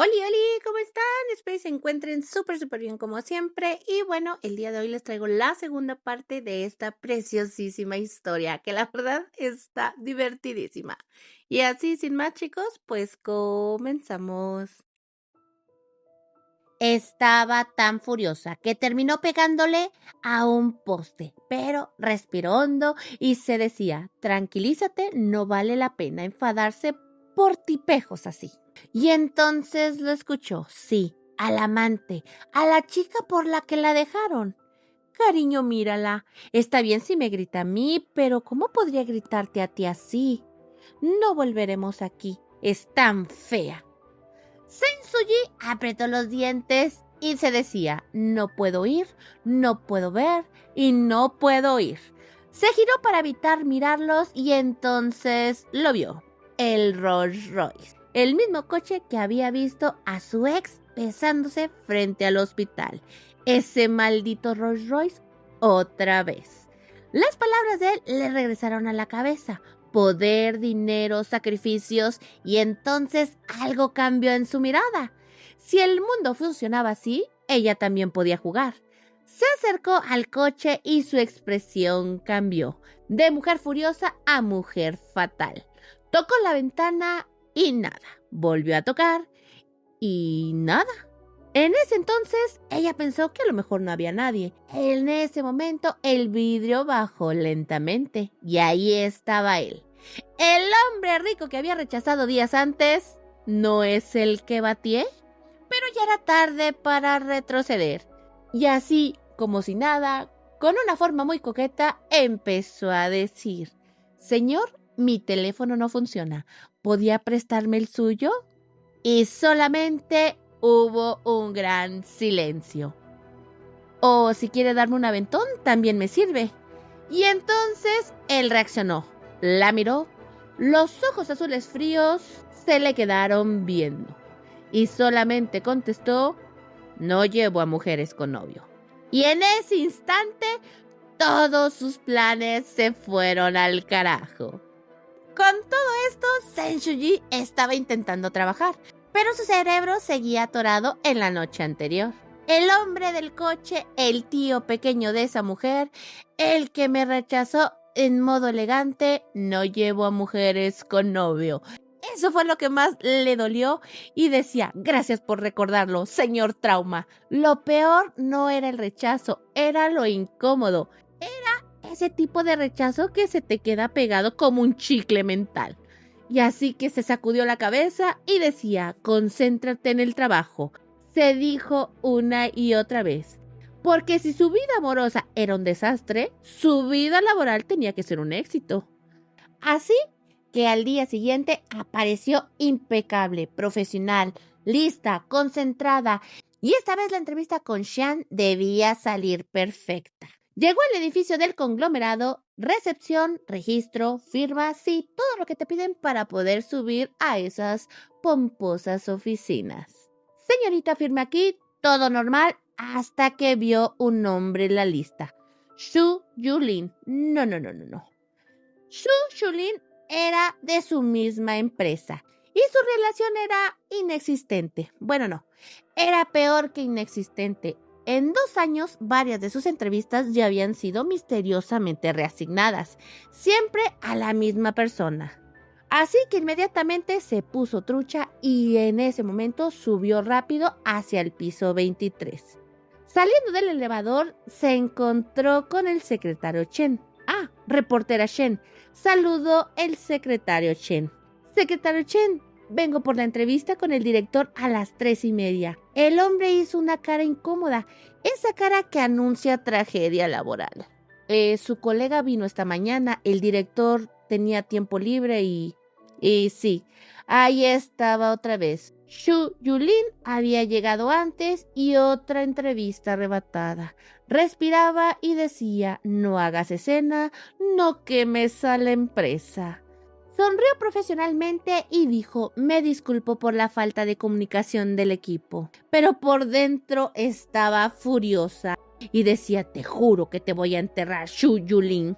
Oli, ¿cómo están? Espero que se encuentren súper bien como siempre. Y bueno, el día de hoy les traigo la segunda parte de esta preciosísima historia, que la verdad está divertidísima. Y así, sin más, chicos, pues comenzamos. Estaba tan furiosa que terminó pegándole a un poste, pero respiró hondo y se decía, tranquilízate, no vale la pena enfadarse por tipejos así. Y entonces lo escuchó, sí, al amante, a la chica por la que la dejaron. Cariño, mírala, está bien si me grita a mí, pero ¿cómo podría gritarte a ti así? No volveremos aquí, es tan fea. Sensuji apretó los dientes y se decía, no puedo ir, no puedo ver y no puedo oír. Se giró para evitar mirarlos y entonces lo vio, el Rolls Royce, el mismo coche que había visto a su ex besándose frente al hospital. Ese maldito Rolls Royce otra vez. Las palabras de él le regresaron a la cabeza. Poder, dinero, sacrificios, y entonces algo cambió en su mirada. Si el mundo funcionaba así, ella también podía jugar. Se acercó al coche y su expresión cambió, de mujer furiosa a mujer fatal. Tocó la ventana y nada. Volvió a tocar y nada. En ese entonces, ella pensó que a lo mejor no había nadie. En ese momento, el vidrio bajó lentamente y ahí estaba él. El hombre rico que había rechazado días antes, ¿no es el que batié? Pero ya era tarde para retroceder. Y así, como si nada, con una forma muy coqueta, empezó a decir, «Señor, mi teléfono no funciona. ¿Podía prestarme el suyo?» Y solamente hubo un gran silencio. O si quiere darme un aventón, también me sirve. Y entonces él reaccionó, la miró, los ojos azules fríos se le quedaron viendo. Y solamente contestó, no llevo a mujeres con novio. Y en ese instante, todos sus planes se fueron al carajo. Con todo esto, Sensuji estaba intentando trabajar, pero su cerebro seguía atorado en la noche anterior. El hombre del coche, el tío pequeño de esa mujer, el que me rechazó en modo elegante, no llevo a mujeres con novio. Eso fue lo que más le dolió y decía, gracias por recordarlo, señor Trauma. Lo peor no era el rechazo, era lo incómodo. Ese tipo de rechazo que se te queda pegado como un chicle mental. Y así que se sacudió la cabeza y decía, concéntrate en el trabajo. Se dijo una y otra vez. Porque si su vida amorosa era un desastre, su vida laboral tenía que ser un éxito. Así que al día siguiente apareció impecable, profesional, lista, concentrada. Y esta vez la entrevista con Xian debía salir perfecta. Llegó al edificio del conglomerado, recepción, registro, firmas y todo lo que te piden para poder subir a esas pomposas oficinas. Señorita, firme aquí, todo normal, hasta que vio un nombre en la lista. Xu Yulin. No. Xu Yulin era de su misma empresa y su relación era inexistente. Bueno, no, era peor que inexistente. En 2 años, varias de sus entrevistas ya habían sido misteriosamente reasignadas, siempre a la misma persona. Así que inmediatamente se puso trucha y en ese momento subió rápido hacia el piso 23. Saliendo del elevador, se encontró con el secretario Chen. Reportera Chen. Saludó el secretario Chen. Secretario Chen, vengo por la entrevista con el director a las 3:30. El hombre hizo una cara incómoda, esa cara que anuncia tragedia laboral. Su colega vino esta mañana, el director tenía tiempo libre y sí, ahí estaba otra vez. Xu Yulin había llegado antes y otra entrevista arrebatada. Respiraba y decía, no hagas escena, no quemes a la empresa. Sonrió profesionalmente y dijo, me disculpo por la falta de comunicación del equipo. Pero por dentro estaba furiosa y decía, te juro que te voy a enterrar, Xu Yulin.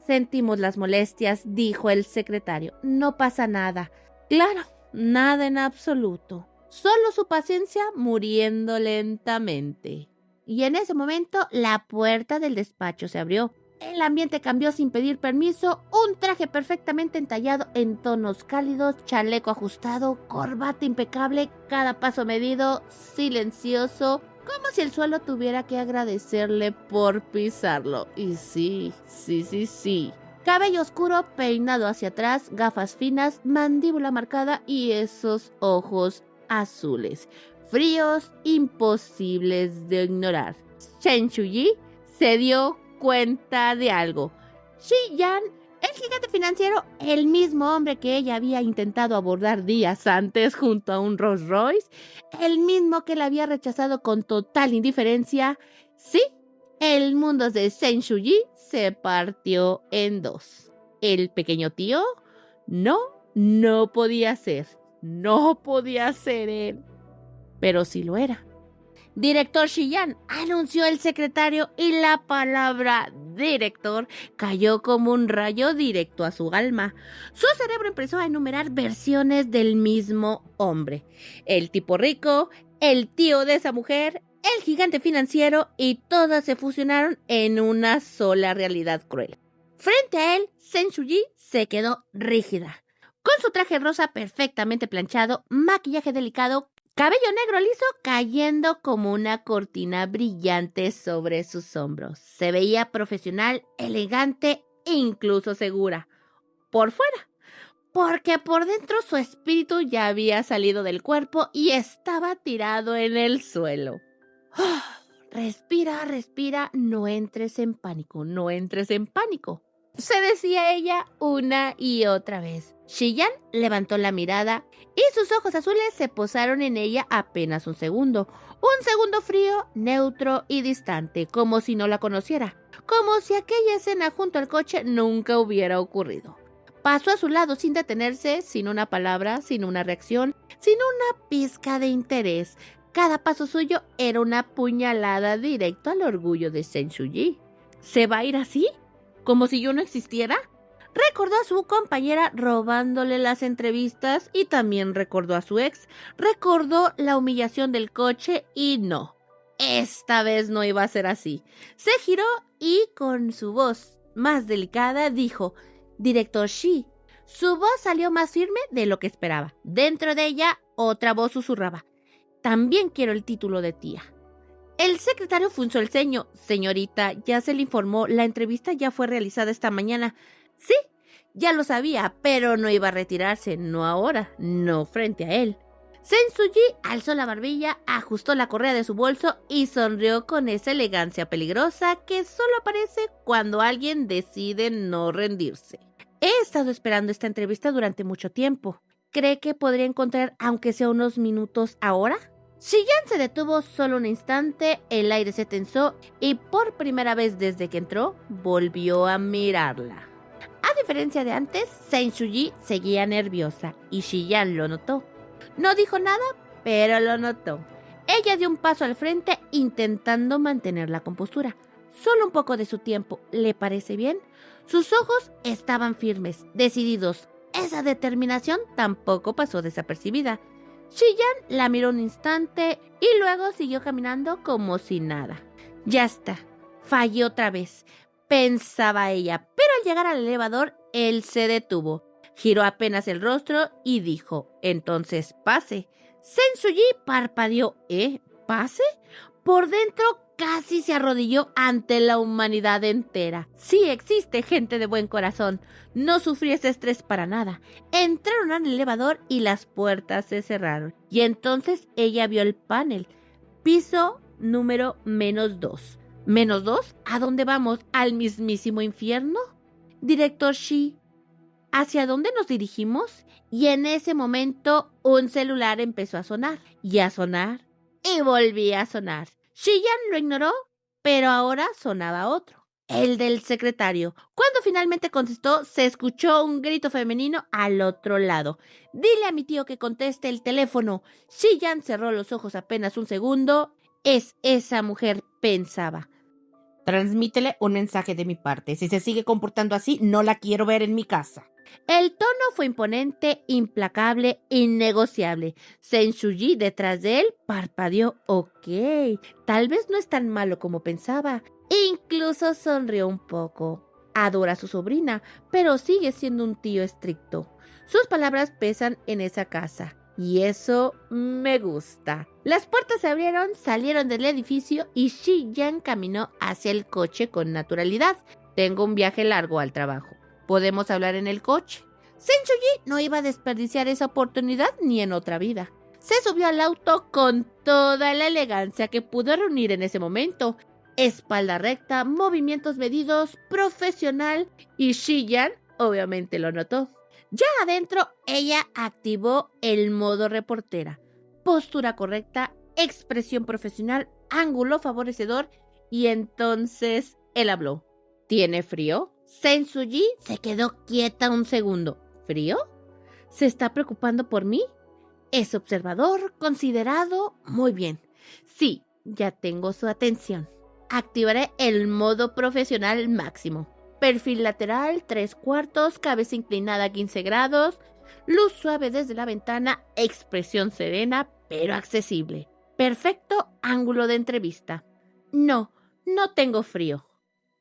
Sentimos las molestias, dijo el secretario. No pasa nada. Claro, nada en absoluto. solo su paciencia muriendo lentamente. Y en ese momento la puerta del despacho se abrió. El ambiente cambió sin pedir permiso, un traje perfectamente entallado en tonos cálidos, chaleco ajustado, corbata impecable, cada paso medido, silencioso, como si el suelo tuviera que agradecerle por pisarlo. Y sí. Cabello oscuro, peinado hacia atrás, gafas finas, mandíbula marcada y esos ojos azules, fríos, imposibles de ignorar. Chen Shuyi se dio cuenta de algo. Shi Yan, el gigante financiero, el mismo hombre que ella había intentado abordar días antes junto a un Rolls Royce, el mismo que la había rechazado con total indiferencia, sí, el mundo de Chen Shuyi se partió en dos. El pequeño tío, no podía ser él, pero sí lo era. Director Shi Yan, anunció el secretario, y la palabra director cayó como un rayo directo a su alma. Su cerebro empezó a enumerar versiones del mismo hombre. El tipo rico, el tío de esa mujer, el gigante financiero, y todas se fusionaron en una sola realidad cruel. Frente a él, Chen Shuyi se quedó rígida. Con su traje rosa perfectamente planchado, maquillaje delicado, cabello negro liso cayendo como una cortina brillante sobre sus hombros. Se veía profesional, elegante e incluso segura. Por fuera, porque por dentro su espíritu ya había salido del cuerpo y estaba tirado en el suelo. Respira, no entres en pánico. Se decía ella una y otra vez. Shi Yan levantó la mirada y sus ojos azules se posaron en ella apenas un segundo. Un segundo frío, neutro y distante, como si no la conociera. Como si aquella escena junto al coche nunca hubiera ocurrido. Pasó a su lado sin detenerse, sin una palabra, sin una reacción, sin una pizca de interés. Cada paso suyo era una puñalada directo al orgullo de Chen Shuyi. ¿Se va a ir así? ¿Como si yo no existiera? Recordó a su compañera robándole las entrevistas y también recordó a su ex. Recordó la humillación del coche y no. Esta vez no iba a ser así. Se giró y con su voz más delicada dijo: Director Shi. Su voz salió más firme de lo que esperaba. Dentro de ella, otra voz susurraba: También quiero el título de tía. El secretario frunció el ceño. Señorita, ya se le informó, la entrevista ya fue realizada esta mañana. Sí, ya lo sabía, pero no iba a retirarse, no ahora, no frente a él. Chen Shuyi alzó la barbilla, ajustó la correa de su bolso y sonrió con esa elegancia peligrosa que solo aparece cuando alguien decide no rendirse. He estado esperando esta entrevista durante mucho tiempo. ¿Cree que podría encontrar aunque sea unos minutos ahora? Shi Yan se detuvo solo un instante, el aire se tensó y por primera vez desde que entró, volvió a mirarla. A diferencia de antes, Chen Shuyi seguía nerviosa y Shi Yan lo notó. No dijo nada, pero lo notó. Ella dio un paso al frente intentando mantener la compostura. Solo un poco de su tiempo, ¿le parece bien? Sus ojos estaban firmes, decididos. Esa determinación tampoco pasó desapercibida. Shi Yan la miró un instante y luego siguió caminando como si nada. Ya está, fallé otra vez, pensaba ella, pero al llegar al elevador, él se detuvo. Giró apenas el rostro y dijo: Entonces pase. Chen Shuyi parpadeó. ¿Pase? Por dentro casi se arrodilló ante la humanidad entera. Sí existe gente de buen corazón. No sufrí ese estrés para nada. Entraron al elevador y las puertas se cerraron. Y entonces ella vio el panel. Piso número -2. ¿-2? ¿A dónde vamos? ¿Al mismísimo infierno? Director Shi, ¿hacia dónde nos dirigimos? Y en ese momento un celular empezó a sonar y volvía a sonar. Shi Yan lo ignoró, pero ahora sonaba otro, el del secretario. Cuando finalmente contestó, se escuchó un grito femenino al otro lado. Dile a mi tío que conteste el teléfono. Shi Yan cerró los ojos apenas un segundo. Es esa mujer, pensaba. Transmítele un mensaje de mi parte. Si se sigue comportando así, no la quiero ver en mi casa. El tono fue imponente, implacable, innegociable. Zheng Shuyi detrás de él parpadeó. Ok, tal vez no es tan malo como pensaba. Incluso sonrió un poco. Adora a su sobrina, pero sigue siendo un tío estricto. Sus palabras pesan en esa casa. Y eso me gusta. Las puertas se abrieron, salieron del edificio y Xi Yan caminó hacia el coche con naturalidad. Tengo un viaje largo al trabajo. ¿Podemos hablar en el coche? Zheng Shuyi no iba a desperdiciar esa oportunidad ni en otra vida. Se subió al auto con toda la elegancia que pudo reunir en ese momento. Espalda recta, movimientos medidos, profesional, y Xi Yan obviamente lo notó. Ya adentro, ella activó el modo reportera. Postura correcta, expresión profesional, ángulo favorecedor, y entonces él habló. ¿Tiene frío? Zheng Shuyi se quedó quieta un segundo. ¿Frío? ¿Se está preocupando por mí? Es observador, considerado. Muy bien. Sí, ya tengo su atención. Activaré el modo profesional máximo. Perfil lateral, 3/4, cabeza inclinada a 15 grados, luz suave desde la ventana, expresión serena pero accesible. Perfecto ángulo de entrevista. No tengo frío.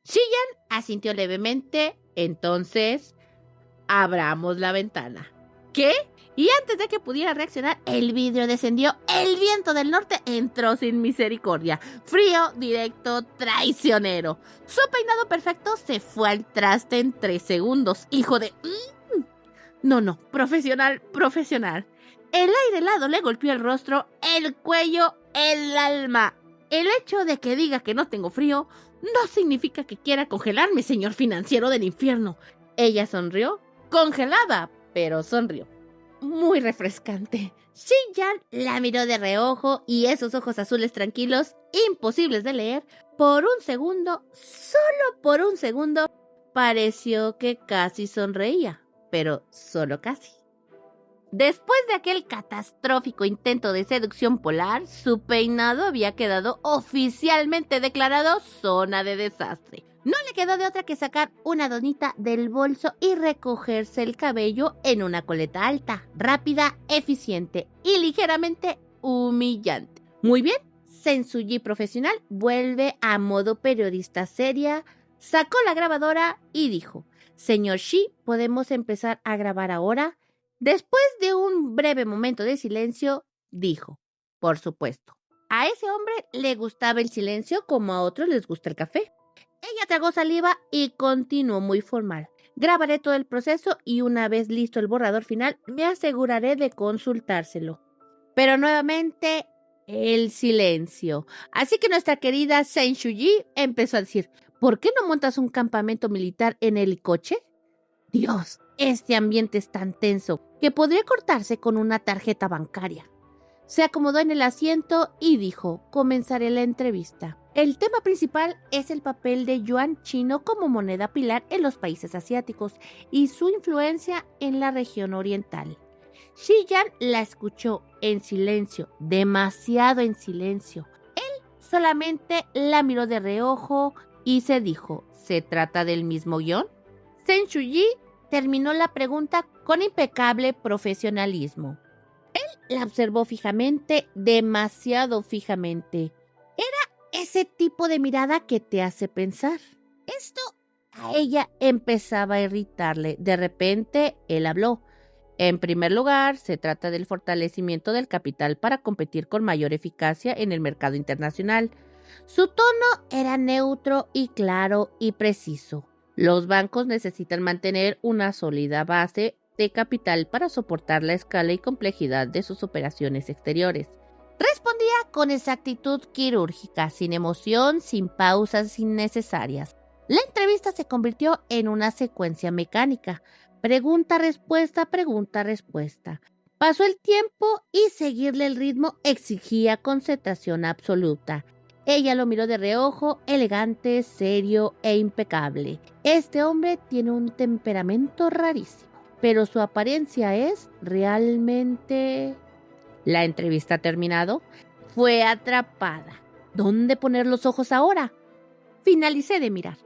Xi Yan asintió levemente. Entonces, abramos la ventana. ¿Qué? Y antes de que pudiera reaccionar, el vidrio descendió. El viento del norte entró sin misericordia. Frío, directo, traicionero. Su peinado perfecto se fue al traste en 3 segundos. Hijo de... No, profesional. El aire helado le golpeó el rostro, el cuello, el alma. El hecho de que diga que no tengo frío no significa que quiera congelarme, señor financiero del infierno. Ella sonrió, congelada, pero sonrió. Muy refrescante. Xi Yan la miró de reojo y esos ojos azules tranquilos, imposibles de leer, por un segundo, solo por un segundo, pareció que casi sonreía, pero solo casi. Después de aquel catastrófico intento de seducción polar, su peinado había quedado oficialmente declarado zona de desastre. No le quedó de otra que sacar una donita del bolso y recogerse el cabello en una coleta alta, rápida, eficiente y ligeramente humillante. Muy bien, Zheng Shuyi profesional vuelve a modo periodista seria, sacó la grabadora y dijo: Señor Xi, ¿podemos empezar a grabar ahora? Después de un breve momento de silencio, dijo: por supuesto. A ese hombre le gustaba el silencio como a otros les gusta el café. Ella tragó saliva y continuó muy formal. Grabaré todo el proceso y una vez listo el borrador final, me aseguraré de consultárselo. Pero nuevamente, el silencio. Así que nuestra querida Zheng Shuyi empezó a decir: ¿por qué no montas un campamento militar en el coche? Dios, este ambiente es tan tenso que podría cortarse con una tarjeta bancaria. Se acomodó en el asiento y dijo: comenzaré la entrevista. El tema principal es el papel de yuan chino como moneda pilar en los países asiáticos y su influencia en la región oriental. Xi Yan la escuchó en silencio, demasiado en silencio. Él solamente la miró de reojo y se dijo: ¿se trata del mismo guión? Zheng Shuyi terminó la pregunta con impecable profesionalismo. Él la observó fijamente, demasiado fijamente. Era ese tipo de mirada que te hace pensar. Esto a ella empezaba a irritarle. De repente, él habló. En primer lugar, se trata del fortalecimiento del capital para competir con mayor eficacia en el mercado internacional. Su tono era neutro y claro y preciso. Los bancos necesitan mantener una sólida base de capital para soportar la escala y complejidad de sus operaciones exteriores. Respondía con exactitud quirúrgica, sin emoción, sin pausas innecesarias. La entrevista se convirtió en una secuencia mecánica. Pregunta-respuesta, pregunta-respuesta. Pasó el tiempo y seguirle el ritmo exigía concentración absoluta. Ella lo miró de reojo, elegante, serio e impecable. Este hombre tiene un temperamento rarísimo, pero su apariencia es realmente... La entrevista terminado, fue atrapada. ¿Dónde poner los ojos ahora? Finalicé de mirar.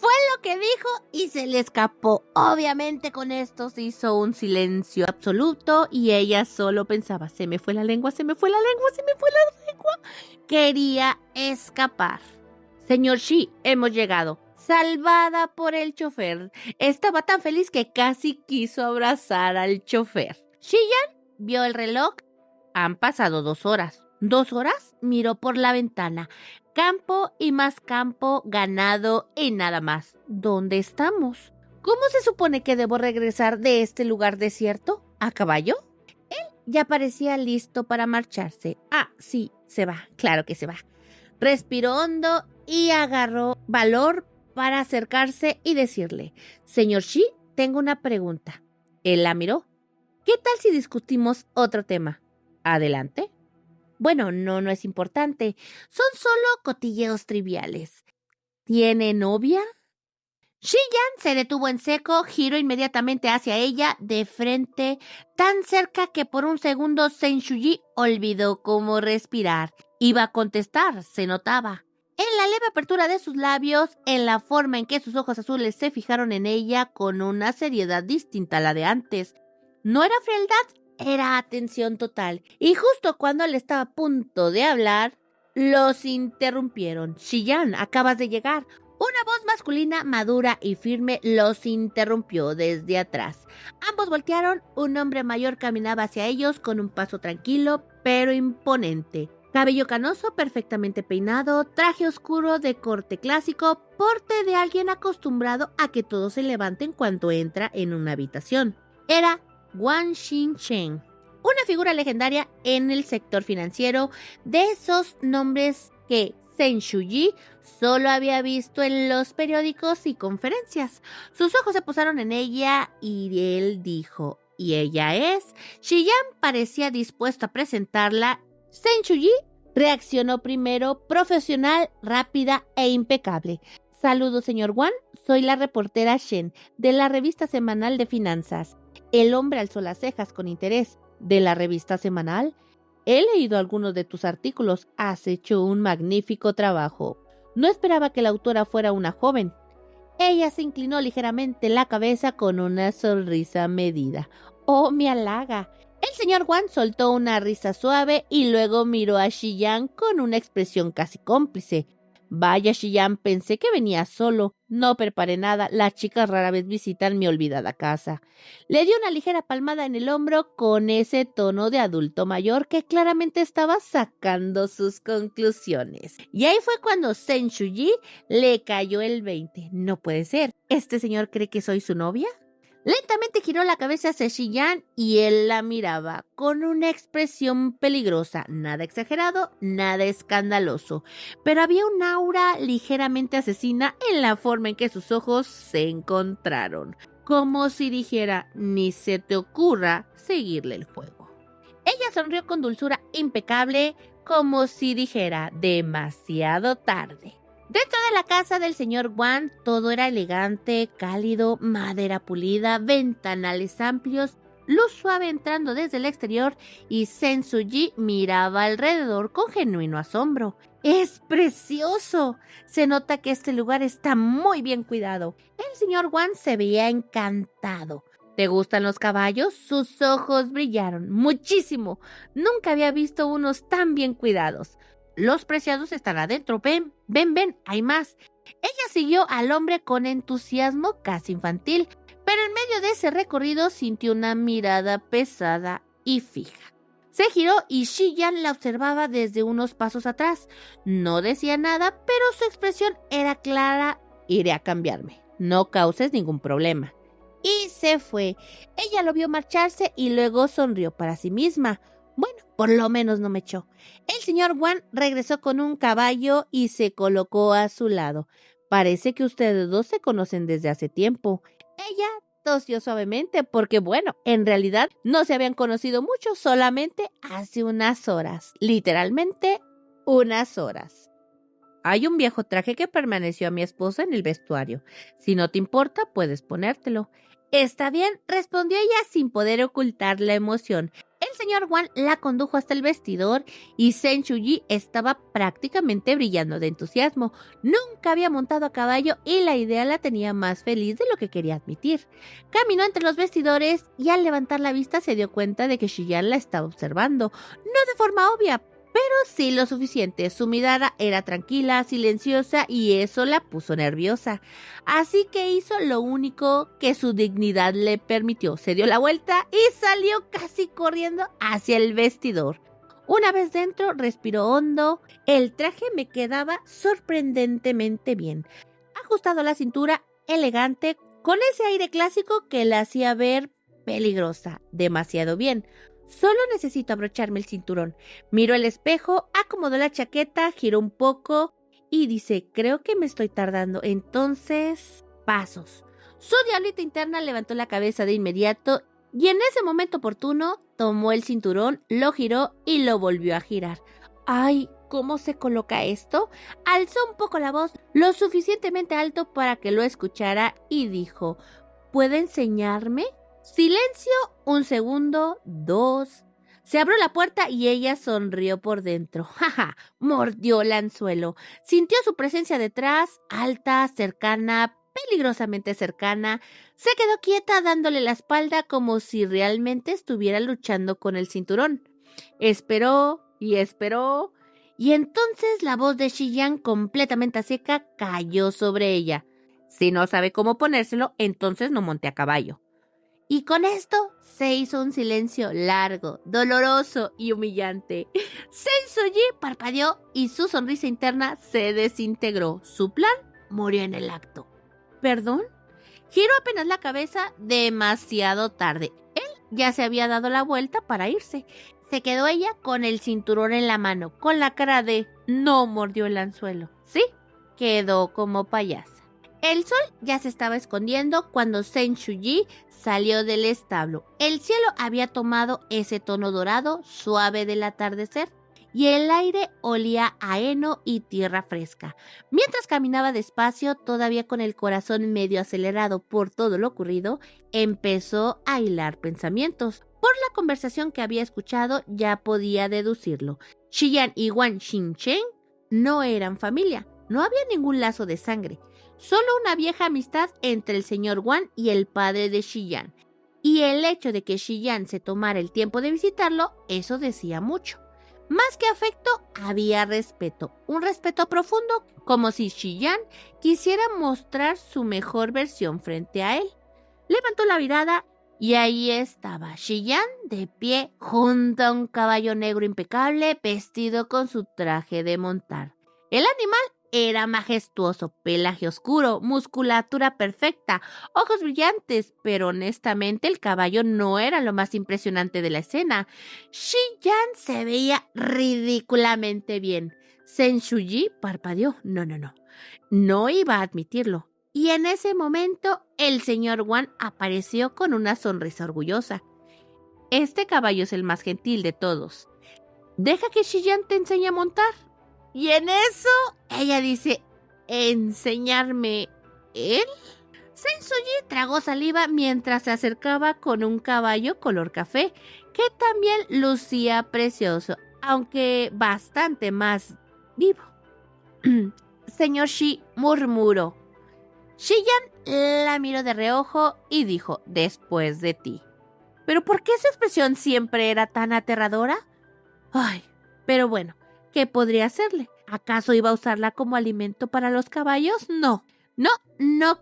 lo que dijo y se le escapó. Obviamente con esto se hizo un silencio absoluto y ella solo pensaba, se me fue la lengua, se me fue la lengua, se me fue la lengua. Quería escapar. Señor Shi, hemos llegado. Salvada por el chofer. Estaba tan feliz que casi quiso abrazar al chofer. Shiyan vio el reloj. Han pasado 2 horas. 2 horas miró por la ventana. Campo y más campo, ganado y nada más. ¿Dónde estamos? ¿Cómo se supone que debo regresar de este lugar desierto? ¿A caballo? Él ya parecía listo para marcharse. Ah, sí, se va, claro que se va. Respiró hondo y agarró valor para acercarse y decirle, Señor Shi, tengo una pregunta. Él la miró. ¿Qué tal si discutimos otro tema? Adelante. Bueno, no es importante. Son solo cotilleos triviales. ¿Tiene novia? Shiyan se detuvo en seco, giró inmediatamente hacia ella, de frente, tan cerca que por un segundo Sen Shuyi olvidó cómo respirar. Iba a contestar, se notaba. En la leve apertura de sus labios, en la forma en que sus ojos azules se fijaron en ella con una seriedad distinta a la de antes. No era frialdad, era atención total. Y justo cuando él estaba a punto de hablar, los interrumpieron. Shiyan, acabas de llegar. Una voz masculina, madura y firme, los interrumpió desde atrás. Ambos voltearon. Un hombre mayor caminaba hacia ellos con un paso tranquilo, pero imponente. Cabello canoso, perfectamente peinado, traje oscuro de corte clásico, porte de alguien acostumbrado a que todos se levanten cuando entra en una habitación. Era Wang Xingchen, una figura legendaria en el sector financiero, de esos nombres que Sen Shuyi solo había visto en los periódicos y conferencias. Sus ojos se posaron en ella y él dijo, ¿y ella es? Shiyan parecía dispuesto a presentarla. Sen Shuyi reaccionó primero, profesional, rápida e impecable. Saludos, señor Wang, soy la reportera Shen, de la revista semanal de finanzas. El hombre alzó las cejas con interés. ¿De la revista semanal? He leído algunos de tus artículos. Has hecho un magnífico trabajo. No esperaba que la autora fuera una joven. Ella se inclinó ligeramente la cabeza con una sonrisa medida. ¡Oh, me halaga! El señor Wang soltó una risa suave y luego miró a Shiyan con una expresión casi cómplice. Vaya, Shiyan, pensé que venía solo. No preparé nada. Las chicas rara vez visitan mi olvidada casa. Le dio una ligera palmada en el hombro con ese tono de adulto mayor que claramente estaba sacando sus conclusiones. Y ahí fue cuando Sen Shuyi le cayó el 20. No puede ser. ¿Este señor cree que soy su novia? Lentamente giró la cabeza hacia Shiyan y él la miraba con una expresión peligrosa, nada exagerado, nada escandaloso, pero había un aura ligeramente asesina en la forma en que sus ojos se encontraron, como si dijera, ni se te ocurra seguirle el juego. Ella sonrió con dulzura impecable, como si dijera, demasiado tarde. Dentro de la casa del señor Wang todo era elegante, cálido, madera pulida, ventanales amplios, luz suave entrando desde el exterior y Sen Shuyi miraba alrededor con genuino asombro. ¡Es precioso! Se nota que este lugar está muy bien cuidado. El señor Wang se veía encantado. ¿Te gustan los caballos? Sus ojos brillaron muchísimo. Nunca había visto unos tan bien cuidados. Los preciados están adentro. Ven, hay más. Ella siguió al hombre con entusiasmo casi infantil, pero en medio de ese recorrido sintió una mirada pesada y fija. Se giró y Shiyan la observaba desde unos pasos atrás. No decía nada, pero su expresión era clara. Iré a cambiarme. No causes ningún problema. Y se fue. Ella lo vio marcharse y luego sonrió para sí misma. Bueno, por lo menos no me echó. El señor Wang regresó con un caballo y se colocó a su lado. Parece que ustedes dos se conocen desde hace tiempo. Ella tosió suavemente porque, bueno, en realidad no se habían conocido mucho, solamente hace unas horas. Literalmente, unas horas. Hay un viejo traje que permaneció a mi esposa en el vestuario. Si no te importa, puedes ponértelo. Está bien, respondió ella sin poder ocultar la emoción. El señor Wan la condujo hasta el vestidor y Sen Shuyi estaba prácticamente brillando de entusiasmo. Nunca había montado a caballo y la idea la tenía más feliz de lo que quería admitir. Caminó entre los vestidores y al levantar la vista se dio cuenta de que Shiyan la estaba observando, no de forma obvia, pero sí lo suficiente. Su mirada era tranquila, silenciosa y eso la puso nerviosa. Así que hizo lo único que su dignidad le permitió. Se dio la vuelta y salió casi corriendo hacia el vestidor. Una vez dentro, respiró hondo. El traje me quedaba sorprendentemente bien. Ajustado a la cintura, elegante, con ese aire clásico que la hacía ver peligrosa. Demasiado bien. Solo necesito abrocharme el cinturón. Miró el espejo, acomodó la chaqueta, giró un poco y dice, creo que me estoy tardando. Entonces, pasos. Su diablita interna levantó la cabeza de inmediato y en ese momento oportuno tomó el cinturón, lo giró y lo volvió a girar. ¡Ay! ¿Cómo se coloca esto? Alzó un poco la voz, lo suficientemente alto para que lo escuchara y dijo, ¿puede enseñarme? Silencio, un segundo, dos. Se abrió la puerta y ella sonrió por dentro. ¡Jaja! Mordió el anzuelo. Sintió su presencia detrás, alta, cercana, peligrosamente cercana. Se quedó quieta dándole la espalda como si realmente estuviera luchando con el cinturón. Esperó y esperó. Y entonces la voz de Shiyan, completamente seca, cayó sobre ella. Si no sabe cómo ponérselo, entonces no monte a caballo. Y con esto se hizo un silencio largo, doloroso y humillante. Sen Shuyi parpadeó y su sonrisa interna se desintegró. Su plan murió en el acto. ¿Perdón? Giró apenas la cabeza demasiado tarde. Él ya se había dado la vuelta para irse. Se quedó ella con el cinturón en la mano, con la cara de no mordió el anzuelo. Sí, quedó como payasa. El sol ya se estaba escondiendo cuando Sen Shuyi salió del establo. El cielo había tomado ese tono dorado suave del atardecer y el aire olía a heno y tierra fresca. Mientras caminaba despacio, todavía con el corazón medio acelerado por todo lo ocurrido, empezó a hilar pensamientos. Por la conversación que había escuchado ya podía deducirlo. Shiyan y Wan Xingchen no eran familia, no había ningún lazo de sangre. Solo una vieja amistad entre el señor Wan y el padre de Shiyan. Y el hecho de que Shiyan se tomara el tiempo de visitarlo, eso decía mucho. Más que afecto, había respeto. Un respeto profundo, como si Shiyan quisiera mostrar su mejor versión frente a él. Levantó la mirada y ahí estaba Shiyan de pie junto a un caballo negro impecable vestido con su traje de montar. El animal era majestuoso, pelaje oscuro, musculatura perfecta, ojos brillantes, pero honestamente el caballo no era lo más impresionante de la escena. Shiyan se veía ridículamente bien. Sen Shuyi parpadeó. No iba a admitirlo. Y en ese momento el señor Wan apareció con una sonrisa orgullosa. Este caballo es el más gentil de todos. Deja que Shiyan te enseñe a montar. Y en eso, ella dice, ¿enseñarme él? Sen Shuyi tragó saliva mientras se acercaba con un caballo color café, que también lucía precioso, aunque bastante más vivo. Señor Shi murmuró. Shiyan la miró de reojo y dijo, después de ti. ¿Pero por qué su expresión siempre era tan aterradora? Ay, pero bueno. ¿Qué podría hacerle? ¿Acaso iba a usarla como alimento para los caballos? No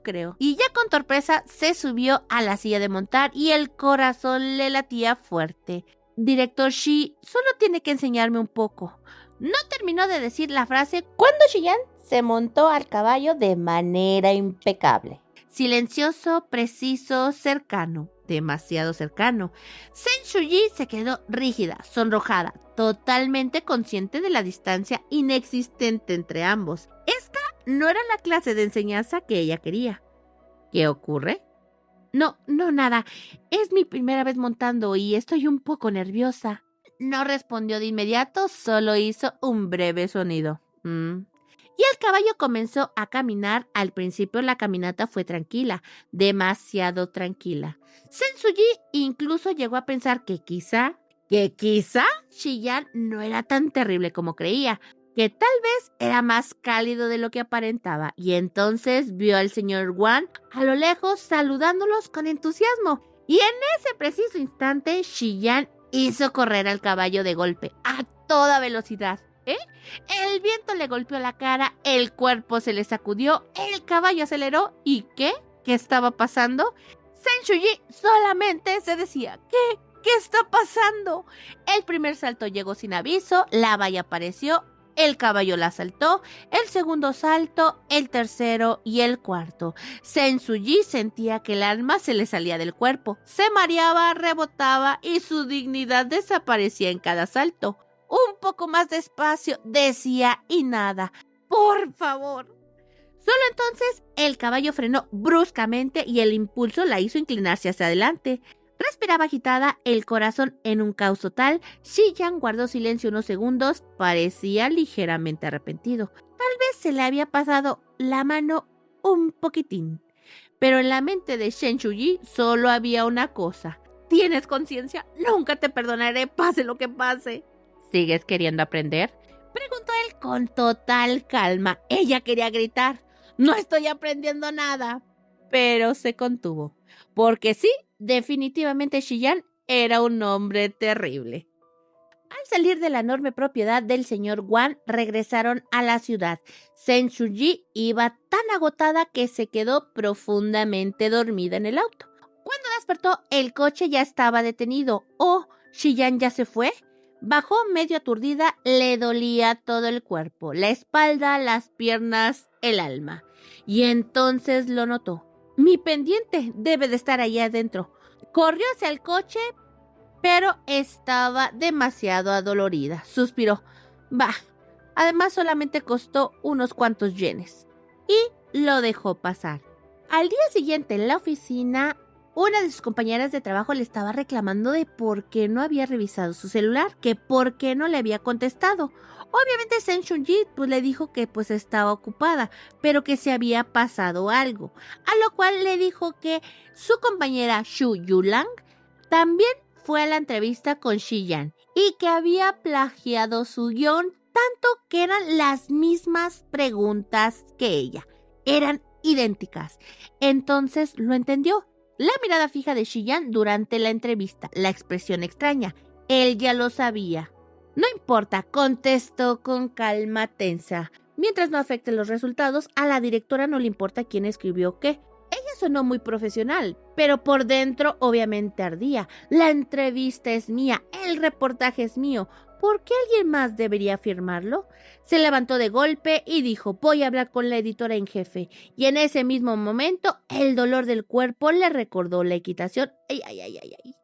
creo. Y ya con torpeza se subió a la silla de montar y el corazón le latía fuerte. Director Shi, solo tiene que enseñarme un poco. No terminó de decir la frase cuando Shiyan se montó al caballo de manera impecable. Silencioso, preciso, cercano. Demasiado cercano. Sen Shuyi se quedó rígida, sonrojada, totalmente consciente de la distancia inexistente entre ambos. Esta no era la clase de enseñanza que ella quería. ¿Qué ocurre? No, nada. Es mi primera vez montando y estoy un poco nerviosa. No respondió de inmediato, solo hizo un breve sonido. y el caballo comenzó a caminar. Al principio la caminata fue tranquila, demasiado tranquila. Sensuji incluso llegó a pensar que quizá Shi Yan no era tan terrible como creía, que tal vez era más cálido de lo que aparentaba, y entonces vio al señor Wan a lo lejos saludándolos con entusiasmo. Y en ese preciso instante, Shi Yan hizo correr al caballo de golpe, a toda velocidad. El viento le golpeó la cara, el cuerpo se le sacudió, el caballo aceleró, ¿y qué? ¿Qué estaba pasando? Sensuji solamente se decía, ¿Qué está pasando? El primer salto llegó sin aviso, la valla apareció, el caballo la saltó, el segundo salto, el tercero y el cuarto. Sensuji sentía que el alma se le salía del cuerpo, se mareaba, rebotaba y su dignidad desaparecía en cada salto. Un poco más despacio, decía, y nada. ¡Por favor! Solo entonces el caballo frenó bruscamente y el impulso la hizo inclinarse hacia adelante. Respiraba agitada, el corazón en un caos total. Shi Yan guardó silencio unos segundos, parecía ligeramente arrepentido. Tal vez se le había pasado la mano un poquitín. Pero en la mente de Sensuji solo había una cosa. ¿Tienes conciencia? Nunca te perdonaré, pase lo que pase. ¿Sigues queriendo aprender?, preguntó él con total calma. Ella quería gritar. No estoy aprendiendo nada. Pero se contuvo. Porque sí, definitivamente Shi Yan era un hombre terrible. Al salir de la enorme propiedad del señor Wan, regresaron a la ciudad. Sensuji iba tan agotada que se quedó profundamente dormida en el auto. Cuando despertó, el coche ya estaba detenido. ¿Oh, Shi Yan ya se fue? Bajó medio aturdida, le dolía todo el cuerpo, la espalda, las piernas, el alma. Y entonces lo notó. Mi pendiente debe de estar ahí adentro. Corrió hacia el coche, pero estaba demasiado adolorida. Suspiró. Bah, además solamente costó unos cuantos yenes. Y lo dejó pasar. Al día siguiente en la oficina, una de sus compañeras de trabajo le estaba reclamando de por qué no había revisado su celular, que por qué no le había contestado. Obviamente Sensuji le dijo que pues estaba ocupada, pero que se había pasado algo, a lo cual le dijo que su compañera Xu Yulang también fue a la entrevista con Shi Yan y que había plagiado su guión, tanto que eran las mismas preguntas que ella, eran idénticas. Entonces lo entendió. La mirada fija de Shi Yan durante la entrevista, la expresión extraña. Él ya lo sabía. No importa, contestó con calma tensa. Mientras no afecte los resultados, a la directora no le importa quién escribió qué. Ella sonó muy profesional, pero por dentro obviamente ardía. La entrevista es mía, el reportaje es mío. ¿Por qué alguien más debería firmarlo? Se levantó de golpe y dijo, voy a hablar con la editora en jefe. Y en ese mismo momento, el dolor del cuerpo le recordó la equitación. ¡Ay, ay, ay, ay, ay!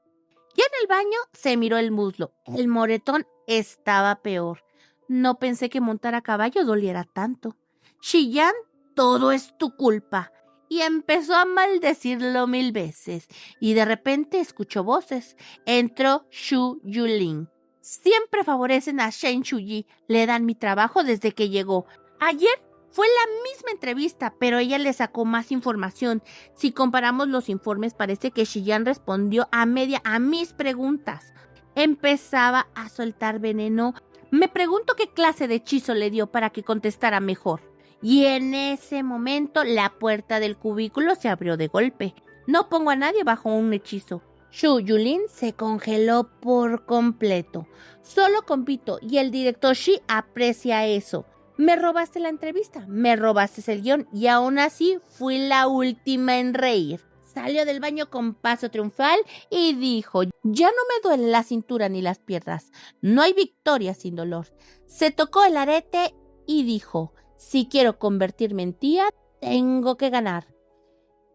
Y en el baño se miró el muslo. El moretón estaba peor. No pensé que montar a caballo doliera tanto. Shi Yan, todo es tu culpa. Y empezó a maldecirlo 1000 veces. Y de repente escuchó voces. Entró Xu Yuling. Siempre favorecen a Sensuji. Le dan mi trabajo desde que llegó. Ayer fue la misma entrevista, pero ella le sacó más información. Si comparamos los informes, parece que Shi Yan respondió a media a mis preguntas. Empezaba a soltar veneno. Me pregunto qué clase de hechizo le dio para que contestara mejor. Y en ese momento la puerta del cubículo se abrió de golpe. No pongo a nadie bajo un hechizo. Xu Yulin se congeló por completo. Solo compito y el director Shi aprecia eso. Me robaste la entrevista, me robaste el guión y aún así fui la última en reír. Salió del baño con paso triunfal y dijo, ya no me duele la cintura ni las piernas. No hay victoria sin dolor. Se tocó el arete y dijo, si quiero convertirme en tía, tengo que ganar.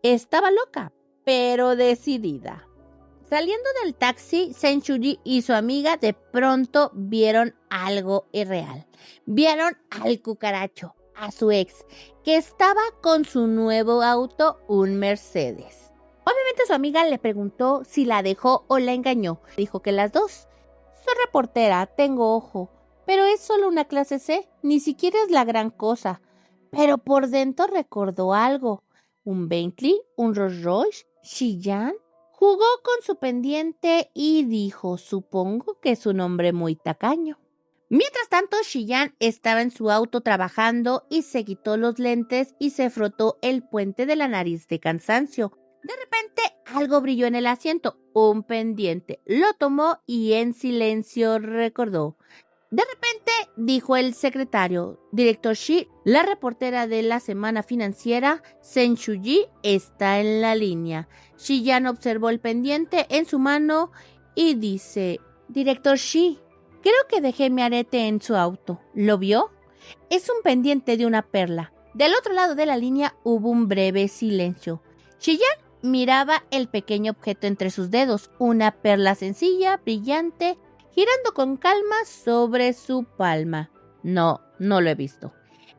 Estaba loca, pero decidida. Saliendo del taxi, Sensuji y su amiga de pronto vieron algo irreal. Vieron al cucaracho, a su ex, que estaba con su nuevo auto, un Mercedes. Obviamente su amiga le preguntó si la dejó o la engañó. Dijo que las dos. Soy reportera, tengo ojo. pero es solo una clase C, ni siquiera es la gran cosa. Pero por dentro recordó algo. Un Bentley, un Rolls Royce, Chillán. Jugó con su pendiente y dijo, supongo que es un hombre muy tacaño. Mientras tanto, Chillán estaba en su auto trabajando y se quitó los lentes y se frotó el puente de la nariz de cansancio. De repente, algo brilló en el asiento, un pendiente. Lo tomó y en silencio recordó. De repente, dijo el secretario, director Shi, la reportera de la semana financiera, Sen Shuji, está en la línea. Chillán observó el pendiente en su mano y dice, director Shi, creo que dejé mi arete en su auto. ¿Lo vio? Es un pendiente de una perla. Del otro lado de la línea hubo un breve silencio. Chillán miraba el pequeño objeto entre sus dedos, una perla sencilla, brillante, girando con calma sobre su palma. No lo he visto.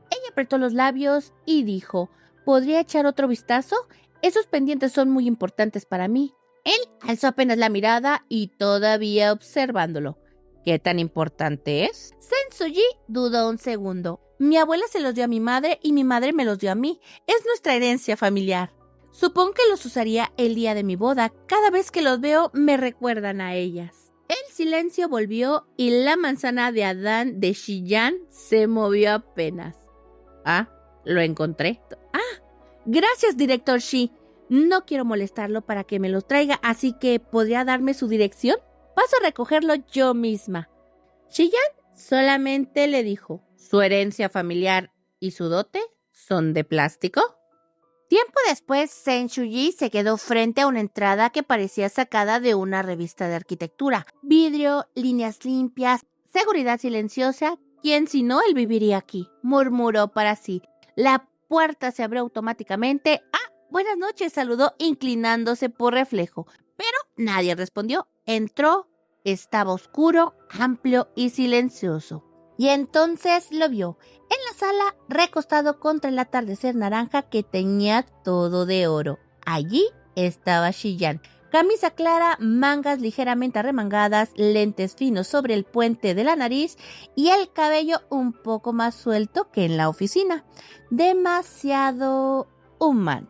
Ella apretó los labios y dijo, ¿podría echar otro vistazo? Esos pendientes son muy importantes para mí. Él alzó apenas la mirada y todavía observándolo. ¿Qué tan importante es? Sen-Suji dudó un segundo. Mi abuela se los dio a mi madre y mi madre me los dio a mí. Es nuestra herencia familiar. Supongo que los usaría el día de mi boda. Cada vez que los veo me recuerdan a ellas. El silencio volvió y la manzana de Adán de Chillán se movió apenas. Ah, lo encontré. Gracias, director Shi. No quiero molestarlo para que me los traiga, así que ¿podría darme su dirección? Paso a recogerlo yo misma. Chillán solamente le dijo, ¿su herencia familiar y su dote son de plástico? Tiempo después, Sen Shuji se quedó frente a una entrada que parecía sacada de una revista de arquitectura. Vidrio, líneas limpias, seguridad silenciosa. ¿Quién si no él viviría aquí? Murmuró para sí. La puerta se abrió automáticamente. Buenas noches, saludó inclinándose por reflejo. Pero nadie respondió. Entró, estaba oscuro, amplio y silencioso. Y entonces lo vio, en la sala, recostado contra el atardecer naranja que teñía todo de oro. Allí estaba Chillán. Camisa clara, mangas ligeramente arremangadas, lentes finos sobre el puente de la nariz y el cabello un poco más suelto que en la oficina. Demasiado humano.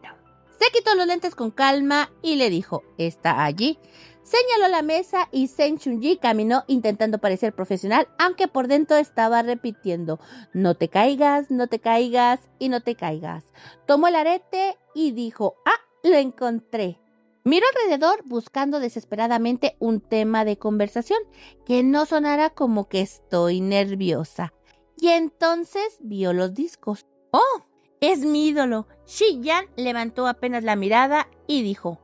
Se quitó los lentes con calma y le dijo, ¿está allí? Señaló la mesa y Sen Shuji caminó intentando parecer profesional, aunque por dentro estaba repitiendo, no te caigas, no te caigas y no te caigas. Tomó el arete y dijo, lo encontré. Miró alrededor buscando desesperadamente un tema de conversación que no sonara como que estoy nerviosa. Y entonces vio los discos. ¡Oh! Es mi ídolo. Chillán levantó apenas la mirada y dijo,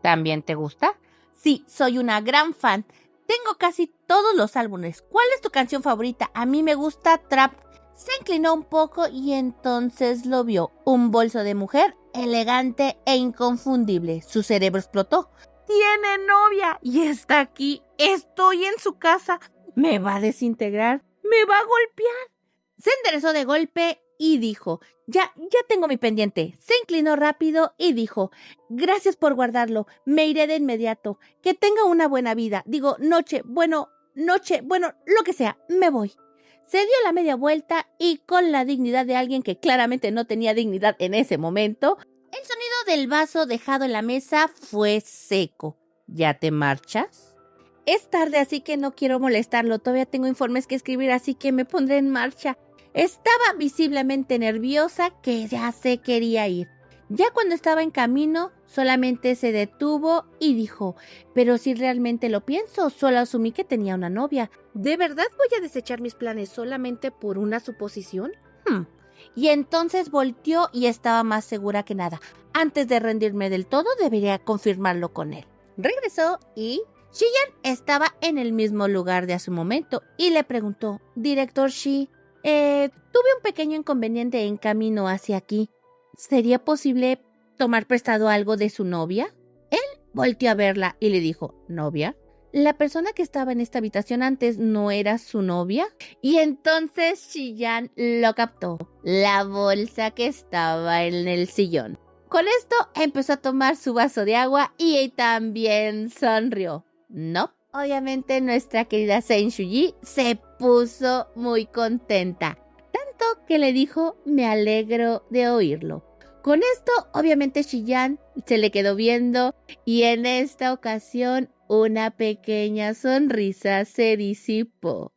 ¿también te gusta? Sí, soy una gran fan. Tengo casi todos los álbumes. ¿Cuál es tu canción favorita? A mí me gusta Trap. Se inclinó un poco y entonces lo vio. Un bolso de mujer, elegante e inconfundible. Su cerebro explotó. ¡Tiene novia! Y está aquí. Estoy en su casa. ¿Me va a desintegrar? ¿Me va a golpear? Se enderezó de golpe y dijo, ya tengo mi pendiente. Se inclinó rápido y dijo, gracias por guardarlo, me iré de inmediato. Que tenga una buena vida. Noche, lo que sea, me voy. Se dio la media vuelta y con la dignidad de alguien que claramente no tenía dignidad en ese momento, el sonido del vaso dejado en la mesa fue seco. ¿Ya te marchas? Es tarde, así que no quiero molestarlo. Todavía tengo informes que escribir, así que me pondré en marcha. Estaba visiblemente nerviosa que ya se quería ir. Ya cuando estaba en camino, solamente se detuvo y dijo, pero si realmente lo pienso, solo asumí que tenía una novia. ¿De verdad voy a desechar mis planes solamente por una suposición? Y entonces volteó y estaba más segura que nada. Antes de rendirme del todo, debería confirmarlo con él. Regresó y Chillán estaba en el mismo lugar de hace un momento y le preguntó, director Shi, tuve un pequeño inconveniente en camino hacia aquí. ¿Sería posible tomar prestado algo de su novia? Él volteó a verla y le dijo, ¿novia? ¿La persona que estaba en esta habitación antes no era su novia? Y entonces Chillán lo captó, la bolsa que estaba en el sillón. Con esto empezó a tomar su vaso de agua y también sonrió. No, obviamente nuestra querida Sen Shuyi se puso muy contenta, tanto que le dijo, me alegro de oírlo. Con esto, obviamente Shiyan se le quedó viendo y en esta ocasión una pequeña sonrisa se disipó.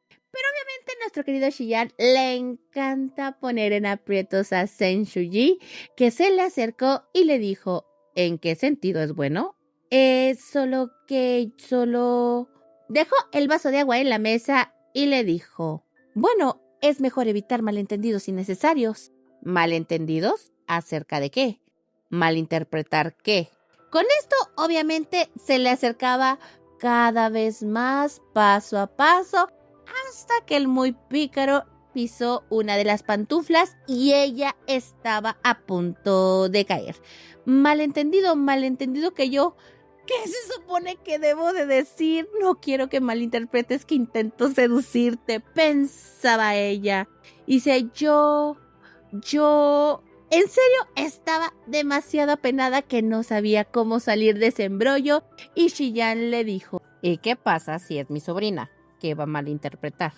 Pero obviamente a nuestro querido Shiyan le encanta poner en aprietos a Sen Shuyi, que se le acercó y le dijo, ¿en qué sentido es bueno? Solo dejó el vaso de agua en la mesa y le dijo, bueno, es mejor evitar malentendidos innecesarios. ¿Malentendidos? ¿Acerca de qué? ¿Malinterpretar qué? Con esto, obviamente, se le acercaba cada vez más, paso a paso, hasta que el muy pícaro pisó una de las pantuflas y ella estaba a punto de caer. Malentendido que yo... ¿Qué se supone que debo de decir? No quiero que malinterpretes que intento seducirte, pensaba ella. Dice, en serio, estaba demasiado apenada que no sabía cómo salir de ese embrollo y Shiyan le dijo, ¿y qué pasa si es mi sobrina? ¿Qué va a malinterpretar?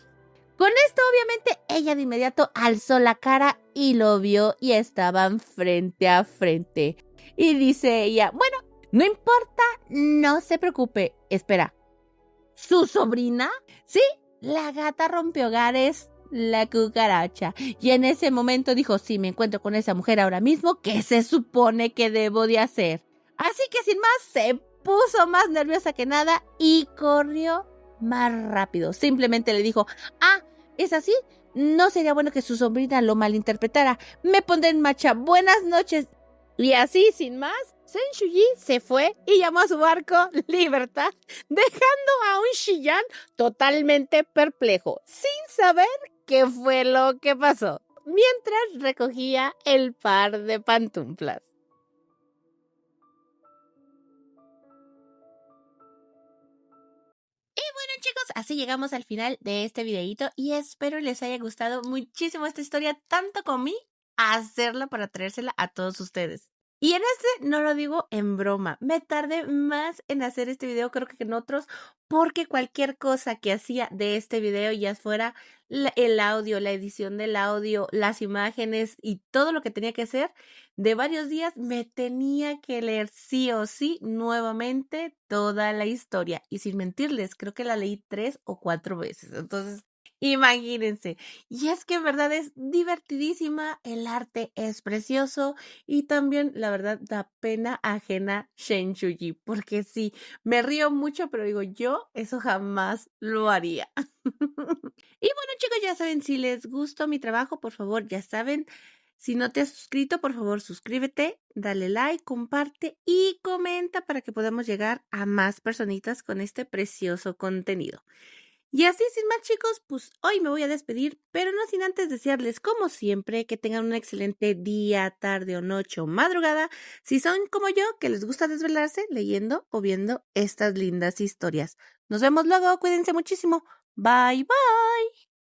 Con esto, obviamente, ella de inmediato alzó la cara y lo vio y estaban frente a frente. Y dice ella, bueno, no importa, no se preocupe. Espera, ¿su sobrina? Sí, la gata rompehogares, la cucaracha. Y en ese momento dijo, si me encuentro con esa mujer ahora mismo, ¿qué se supone que debo de hacer? Así que sin más, se puso más nerviosa que nada y corrió más rápido. Simplemente le dijo, ¿es así? No sería bueno que su sobrina lo malinterpretara. Me pondré en marcha. Buenas noches. Y así, sin más, Sen Shuyi se fue y llamó a su barco Libertad, dejando a un Shiyan totalmente perplejo, sin saber qué fue lo que pasó, mientras recogía el par de pantuflas. Chicos, así llegamos al final de este videito y espero les haya gustado muchísimo esta historia, tanto como a mí, hacerla para traérsela a todos ustedes. Y en este no lo digo en broma, me tardé más en hacer este video creo que en otros, porque cualquier cosa que hacía de este video, ya fuera el audio, la edición del audio, las imágenes y todo lo que tenía que hacer, de varios días me tenía que leer sí o sí nuevamente toda la historia. Y sin mentirles, creo que la leí 3 o 4 veces. Entonces, imagínense. Y es que en verdad es divertidísima, el arte es precioso y también, la verdad, da pena ajena Sen Shuyi, porque sí, me río mucho, pero digo, yo eso jamás lo haría. Y bueno, chicos, ya saben, si les gustó mi trabajo, por favor, ya saben, si no te has suscrito, por favor, suscríbete, dale like, comparte y comenta para que podamos llegar a más personitas con este precioso contenido. Y así, sin más, chicos, pues hoy me voy a despedir, pero no sin antes desearles, como siempre, que tengan un excelente día, tarde o noche o madrugada, si son como yo, que les gusta desvelarse leyendo o viendo estas lindas historias. Nos vemos luego, cuídense muchísimo. Bye, bye.